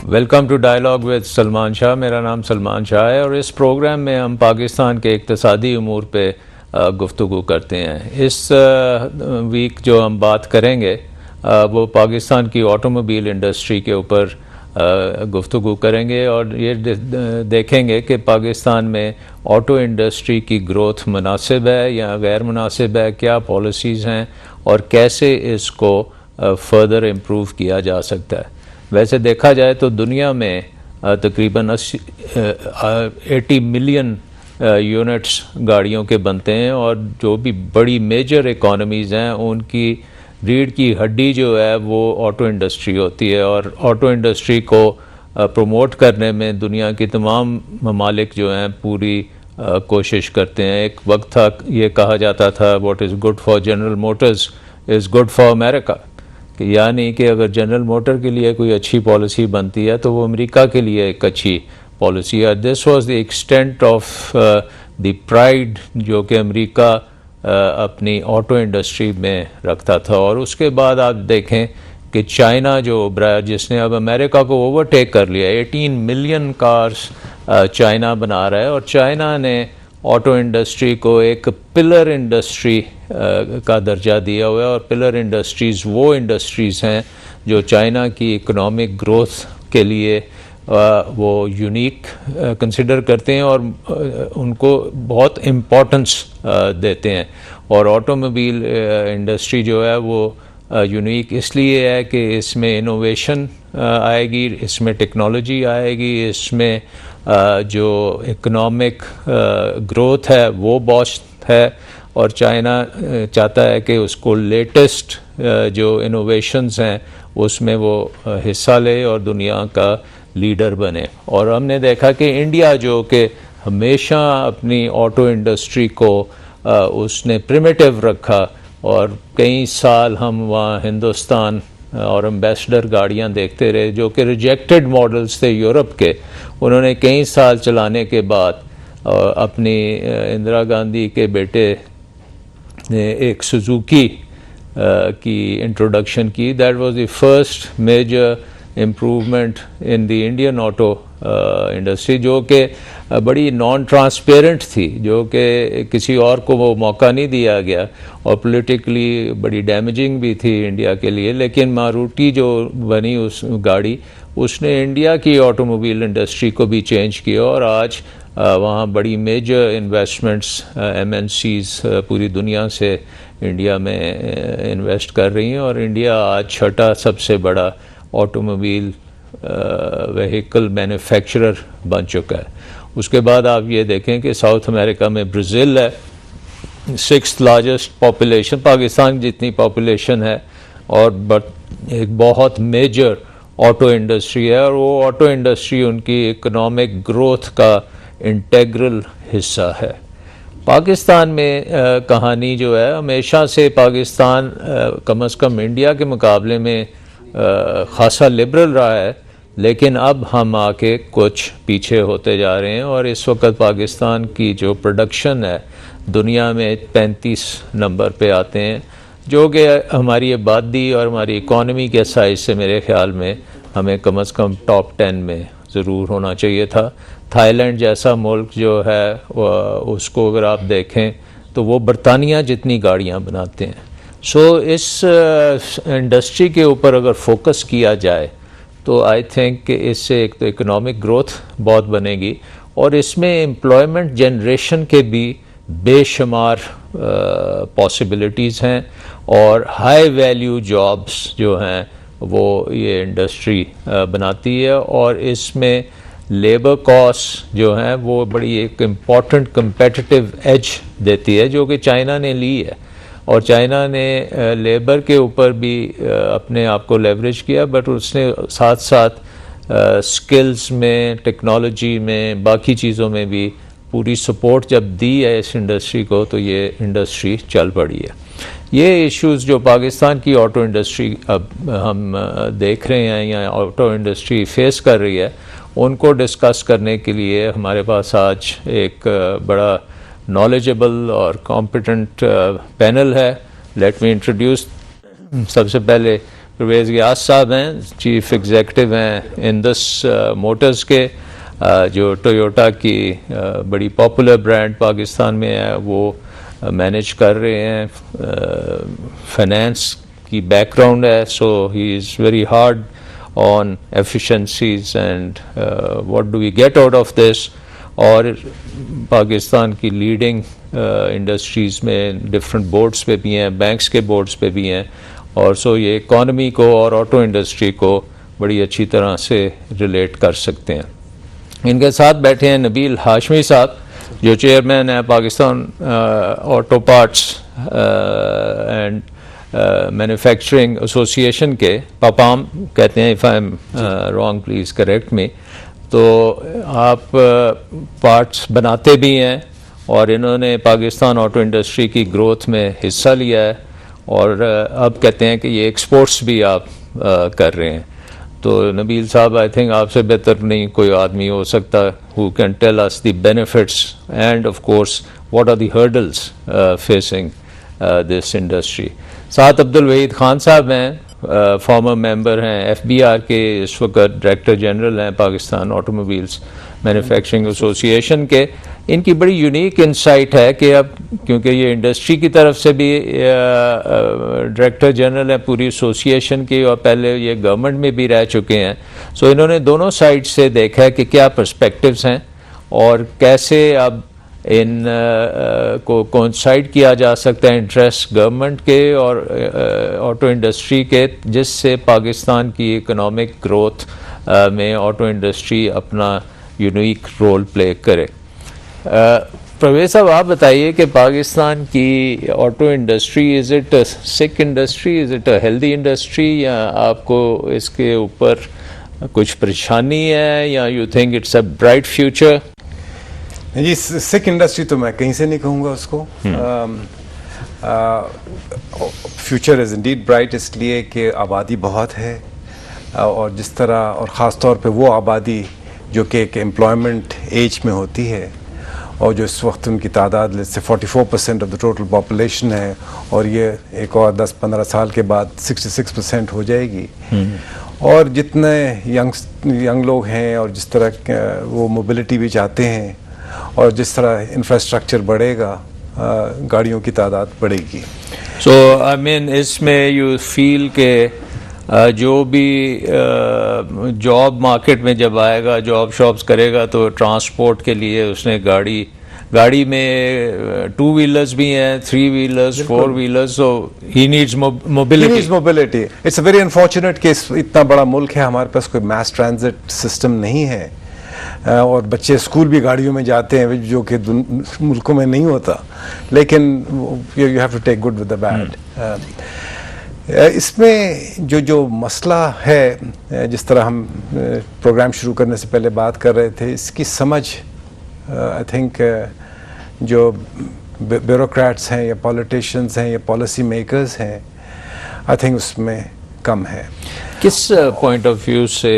Welcome to dialogue with Salman Shah. मेरा नाम सलमान शाह है और इस प्रोग्राम में हम पाकिस्तान के इक़्तिसादी उमूर पे गुफ्तगू करते हैं। इस वीक जो हम बात करेंगे वो पाकिस्तान की ऑटोमोबाइल इंडस्ट्री के ऊपर गुफ्तगू करेंगे और ये देखेंगे कि पाकिस्तान में ऑटो इंडस्ट्री की ग्रोथ मुनासिब है या गैर मुनासिब है, क्या पॉलिसीज़ हैं और कैसे इसको फर्दर इम्प्रूव किया जा सकता है। वैसे देखा जाए तो दुनिया में तकरीबन 80 मिलियन यूनिट्स गाड़ियों के बनते हैं और जो भी बड़ी मेजर इकोनॉमीज़ हैं उनकी रीढ़ की हड्डी जो है वो ऑटो इंडस्ट्री होती है और ऑटो इंडस्ट्री को प्रमोट करने में दुनिया की तमाम ममालिक जो हैं पूरी कोशिश करते हैं। एक वक्त था ये कहा जाता था what is good for general Motors is good for America, यानी कि अगर जनरल मोटर के लिए कोई अच्छी पॉलिसी बनती है तो वो अमेरिका के लिए एक अच्छी पॉलिसी है। This was the extent of the pride जो कि अमेरिका अपनी ऑटो इंडस्ट्री में रखता था। और उसके बाद आप देखें कि चाइना जो उभरा, जिसने अब अमेरिका को ओवरटेक कर लिया, 18 मिलियन कार्स चाइना बना रहा है और चाइना ने ऑटो इंडस्ट्री को एक पिलर इंडस्ट्री का दर्जा दिया हुआ है। और पिलर इंडस्ट्रीज़ वो इंडस्ट्रीज़ हैं जो चाइना की इकोनॉमिक ग्रोथ के लिए वो यूनिक कंसिडर करते हैं और उनको बहुत इम्पोर्टेंस देते हैं। और ऑटोमोबाइल इंडस्ट्री जो है वो यूनिक इसलिए है कि इसमें इनोवेशन आएगी, इसमें टेक्नोलॉजी आएगी, इसमें जो इकोनॉमिक ग्रोथ है वो बहुत है और चाइना चाहता है कि उसको लेटेस्ट जो इनोवेशंस हैं उसमें वो हिस्सा ले और दुनिया का लीडर बने। और हमने देखा कि इंडिया जो कि हमेशा अपनी ऑटो इंडस्ट्री को उसने प्रिमिटिव रखा और कई साल हम वहाँ हिंदुस्तान और एम्बेसडर गाड़ियाँ देखते रहे जो कि रिजेक्टेड मॉडल्स थे यूरोप के। उन्होंने कई साल चलाने के बाद अपनी इंदिरा गांधी के बेटे ने एक सुजुकी की इंट्रोडक्शन की। That was the first major improvement in the Indian auto industry जो कि बड़ी नॉन ट्रांसपेरेंट थी, जो कि किसी और को वो मौका नहीं दिया गया और पॉलिटिकली बड़ी डैमेजिंग भी थी इंडिया के लिए। लेकिन मारुति जो बनी उस गाड़ी, उसने इंडिया की ऑटोमोबाइल इंडस्ट्री को भी चेंज किया और आज वहाँ बड़ी मेजर इन्वेस्टमेंट्स MNCs पूरी दुनिया से इंडिया में इन्वेस्ट कर रही हैं और इंडिया आज छठा सबसे बड़ा ऑटोमोबाइल व्हीकल मैन्युफैक्चरर बन चुका है। उसके बाद आप ये देखें कि साउथ अमेरिका में ब्राज़ील है, 6th लार्जेस्ट पॉपुलेशन, पाकिस्तान जितनी पॉपुलेशन है और एक बहुत मेजर ऑटो इंडस्ट्री है और वो ऑटो इंडस्ट्री उनकी इकोनॉमिक ग्रोथ का इंटेग्रल हिस्सा है। पाकिस्तान में कहानी जो है हमेशा से पाकिस्तान कम से कम इंडिया के मुकाबले में ख़ासा लिबरल रहा है, लेकिन अब हम आके कुछ पीछे होते जा रहे हैं और इस वक्त पाकिस्तान की जो प्रोडक्शन है दुनिया में 35 नंबर पे आते हैं, जो कि हमारी आबादी और हमारी इकॉनमी के साइज से मेरे ख्याल में हमें कम से कम टॉप 10 में ज़रूर होना चाहिए था। थाईलैंड जैसा मुल्क जो है उसको अगर आप देखें तो वो बरतानिया जितनी गाड़ियाँ बनाते हैं। सो इस इंडस्ट्री के ऊपर अगर फोकस किया जाए तो आई थिंक कि इससे एक तो इकोनॉमिक ग्रोथ बहुत बनेगी और इसमें एम्प्लॉयमेंट जनरेशन के भी बेशुमार पॉसिबिलिटीज़ हैं और हाई वैल्यू जॉब्स जो हैं वो ये इंडस्ट्री बनाती है और इसमें लेबर कॉस्ट जो हैं वो बड़ी एक इम्पॉर्टेंट कंपेटिटिव एज देती है जो कि चाइना ने ली है। और चाइना ने लेबर के ऊपर भी अपने आप को लेवरेज किया, बट उसने साथ साथ स्किल्स में, टेक्नोलॉजी में, बाकी चीज़ों में भी पूरी सपोर्ट जब दी है इस इंडस्ट्री को तो ये इंडस्ट्री चल पड़ी है। ये इश्यूज़ जो पाकिस्तान की ऑटो इंडस्ट्री अब हम देख रहे हैं या ऑटो इंडस्ट्री फेस कर रही है, उनको डिस्कस करने के लिए हमारे पास आज एक बड़ा नॉलेजेबल और कॉम्पिटेंट पैनल है। लेट मी इंट्रोड्यूस सबसे पहले परवेज़ गियास साहब हैं, चीफ एग्जीक्यूटिव हैं इंडस मोटर्स के, जो टोयोटा की बड़ी पॉपुलर ब्रांड पाकिस्तान में है वो मैनेज कर रहे हैं। फाइनेंस की बैकग्राउंड है, so he is very hard on efficiencies and what do we get out of this. और पाकिस्तान की लीडिंग इंडस्ट्रीज़ में डिफरेंट बोर्ड्स पे भी हैं, बैंक्स के बोर्ड्स पे भी हैं, और सो ये इकॉनमी को और ऑटो इंडस्ट्री को बड़ी अच्छी तरह से रिलेट कर सकते हैं। इनके साथ बैठे हैं नबील हाशमी साहब, जो चेयरमैन है Pakistan auto parts and manufacturing association के, पापाम कहते हैं, if I am wrong please correct मी। तो आप पार्ट्स बनाते भी हैं और इन्होंने पाकिस्तान ऑटो इंडस्ट्री की ग्रोथ में हिस्सा लिया है, और अब कहते हैं कि ये एक्सपोर्ट्स भी आप कर रहे हैं। तो नबील साहब, आई थिंक आपसे बेहतर नहीं कोई आदमी हो सकता who can tell us the benefits and of course what are the hurdles facing this industry. साथ अब्दुल वहीद खान साहब हैं, फॉर्मर मेंबर हैं FBR के, इस वक्त डायरेक्टर जनरल हैं पाकिस्तान ऑटोमोबाइल्स मैन्युफैक्चरिंग एसोसिएशन के। इनकी बड़ी यूनिक इंसाइट है कि अब क्योंकि ये इंडस्ट्री की तरफ से भी डायरेक्टर जनरल हैं पूरी एसोसिएशन की, और पहले ये गवर्नमेंट में भी रह चुके हैं, सो इन्होंने दोनों साइड से देखा है कि क्या पर्सपेक्टिव्स हैं और कैसे अब इन को कोइंसाइड किया जा सकता है इंटरेस्ट गवर्नमेंट के और ऑटो इंडस्ट्री के, जिससे पाकिस्तान की इकोनॉमिक ग्रोथ में ऑटो इंडस्ट्री अपना यूनिक रोल प्ले करे। परवेज़ साहब, आप बताइए कि पाकिस्तान की auto industry, is it a sick industry, is it a healthy industry, या आपको इसके ऊपर कुछ परेशानी है, या you think it's a bright future? जी, सिक इंडस्ट्री तो मैं कहीं से नहीं कहूँगा उसको। फ्यूचर इज़ इंडीड ब्राइट, इसलिए कि आबादी बहुत है, और जिस तरह, और ख़ास तौर पे वो आबादी जो कि एक एम्प्लॉयमेंट एज में होती है, और जो इस वक्त उनकी तादाद से 44% ऑफ द टोटल पॉपुलेशन है, और ये एक और 10-15 साल के बाद 66% हो जाएगी। और जितने यंग लोग हैं, और जिस तरह वो मोबिलिटी भी चाहते हैं, और जिस तरह इंफ्रास्ट्रक्चर बढ़ेगा, गाड़ियों की तादाद बढ़ेगी। सो आई मीन, इसमें यू फील के जो भी जॉब मार्केट में जब आएगा, जॉब शॉप्स करेगा, तो ट्रांसपोर्ट के लिए उसने गाड़ी में 2 व्हीलर्स भी हैं, 3 wheelers, 4 wheelers, so he needs mobility. It's a very unfortunate कि इतना बड़ा मुल्क है, हमारे पास कोई मैस ट्रांजिट सिस्टम नहीं है, और बच्चे स्कूल भी गाड़ियों में जाते हैं, जो कि मुल्कों में नहीं होता, लेकिन you have to take good with the bad. इसमें जो मसला है, जिस तरह हम प्रोग्राम शुरू करने से पहले बात कर रहे थे, इसकी समझ आई थिंक जो ब्यूरोक्रेट्स हैं, या पॉलिटिशियंस हैं, या पॉलिसी मेकर्स हैं, आई थिंक उसमें कम है। किस पॉइंट ऑफ व्यू से,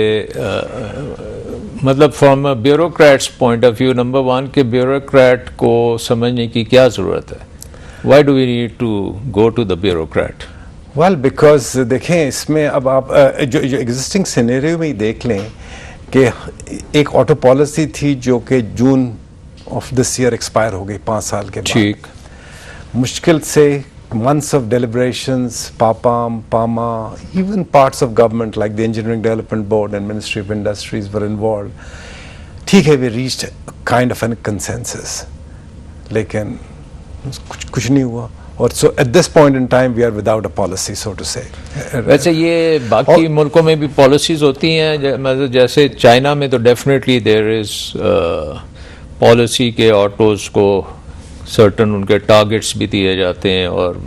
मतलब from a bureaucrats point of view, number 1 के ब्यूरोक्रेट को समझने की क्या ज़रूरत है? Why do we need to go to the bureaucrat? Well, because देखें, इसमें अब आप जो एग्जिस्टिंग सिनेरियो में ही देख लें कि एक ऑटो पॉलिसी थी जो कि June of this year expire हो गई 5 साल के बाद। ठीक, मुश्किल से months of deliberations, PAMA, even parts of government like the Engineering Development Board and Ministry of Industries were involved. ठीक है, we reached a kind of a consensus, लेकिन कुछ नहीं हुआ, और so at this point in time we are without a policy, so to say. वैसे ये बाकी मुल्कों में भी पॉलिसीज होती हैं, मतलब जैसे चाइना में तो डेफिनेटली देयर इज पॉलिसी के ऑटोज़ को सर्टन उनके टारगेट्स भी दिए जाते हैं, और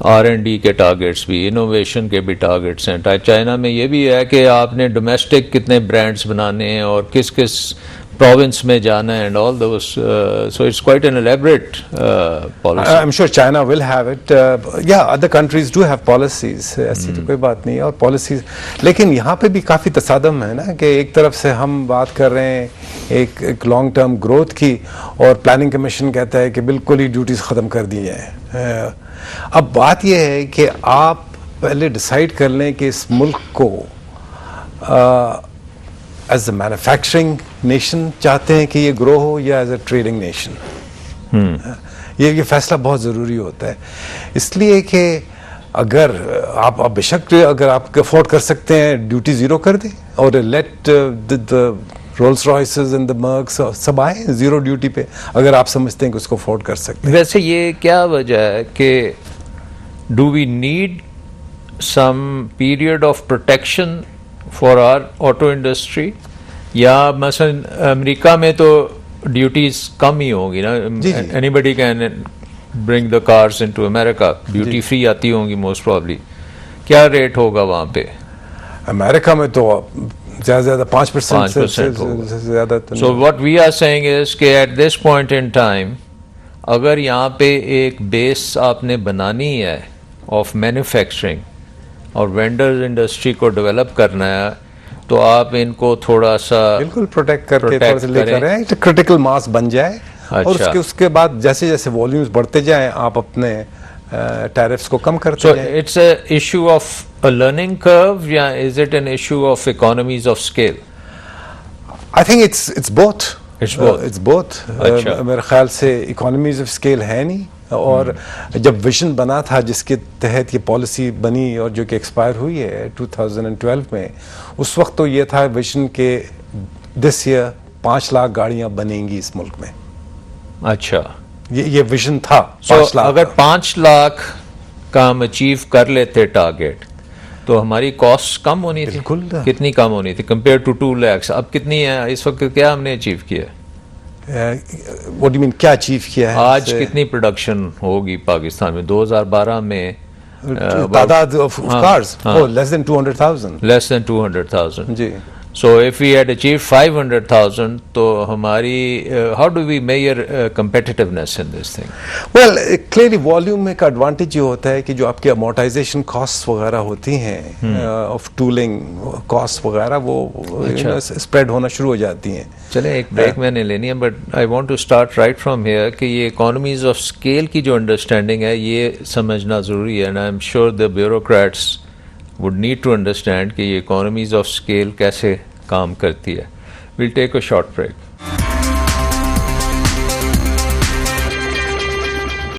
R&D के टारगेट्स भी, इनोवेशन के भी टारगेट्स हैं। चाइना में ये भी है कि आपने डोमेस्टिक कितने ब्रांड्स बनाने हैं और किस किस प्रोविंस में जाना है, and all those, so it's quite an elaborate policy. I am sure China will have it, या other countries do have policies, ऐसी तो कोई बात नहीं है, और पॉलिसीज, लेकिन यहाँ पे भी काफ़ी तसादम है ना, कि एक तरफ से हम बात कर रहे हैं एक लॉन्ग टर्म ग्रोथ की, और प्लानिंग कमीशन कहता है कि बिल्कुल ही ड्यूटीज ख़त्म कर दी जाए। अब बात यह है कि आप पहले डिसाइड कर लें कि इस मुल्क को एज अ मैन्युफैक्चरिंग नेशन चाहते हैं कि ये ग्रो हो या एज अ ट्रेडिंग नेशन। ये फैसला बहुत ज़रूरी होता है, इसलिए कि अगर आप बेशक अगर आप अफोर्ड कर सकते हैं ड्यूटी ज़ीरो कर दें और let the Rolls Royces and the Mercs सब आए ज़ीरो ड्यूटी पे, अगर आप समझते हैं कि उसको अफोर्ड कर सकते हैं। वैसे ये क्या वजह है कि do we need some period of protection for our auto industry, या मसलन अमेरिका में तो ड्यूटीज कम ही होंगी ना, anybody can bring the cars into America, duty free आती होंगी मोस्ट प्रॉब्ली, क्या रेट होगा वहाँ पे? अमेरिका में तो ज़्यादा से ज़्यादा 5% से ज़्यादा। So what we are saying is कि at this point in time अगर यहाँ पे एक बेस आपने बनानी है ऑफ मैन्युफैक्चरिंग और वेंडर्स इंडस्ट्री को डेवलप करना है, तो आप इनको थोड़ा सा बिल्कुल प्रोटेक्ट करके थोड़ा सा लेकर आए, क्रिटिकल मास बन जाए। अच्छा। और उसके बाद जैसे जैसे वॉल्यूम्स बढ़ते जाएं आप अपने टैरिफ्स को कम करते जाएं। So it's a issue of a learning curve, या is it an issue of economies of scale? I think it's both. It's both. It's both. अच्छा। मेरे ख्याल से इकोनॉमीज ऑफ स्केल है नहीं, और जब विजन बना था जिसके तहत ये पॉलिसी बनी और जो कि एक्सपायर हुई है 2012 में, उस वक्त तो ये था विजन के दिस ईयर 5 लाख गाड़ियां बनेंगी इस मुल्क में। अच्छा, ये विजन था। so 5 लाख अगर 5 लाख का हम अचीव कर लेते टारगेट, तो हमारी कॉस्ट कम होनी थी। बिल्कुल। कितनी कम होनी थी कंपेयर टू 2 लाख? अब कितनी है इस वक्त? क्या हमने अचीव किया? व्हाट डू यू मीन, क्या अचीव किया है? आज कितनी प्रोडक्शन होगी पाकिस्तान में 2012 में? तादाद of cars less than 200,000। Less than 200,000 जी। So if we had achieved 500,000, तो हमारी how do we measure competitiveness in this thing? Well, clearly volume का एडवांटेज ये होता है कि जो आपके अमोर्टाइजेशन कॉस्ट वगैरह होती हैं ऑफ टूलिंग कॉस्ट वगैरह, वो स्प्रेड होना शुरू हो जाती हैं। चले एक ब्रेक मैंने लेनी है, but I want to start right from here कि ये इकोनॉमीज ऑफ स्केल की जो अंडरस्टैंडिंग है ये समझना ज़रूरी है, and I am sure the bureaucrats would need to understand कि ये economies of scale कैसे काम करती है। We'll take a short break.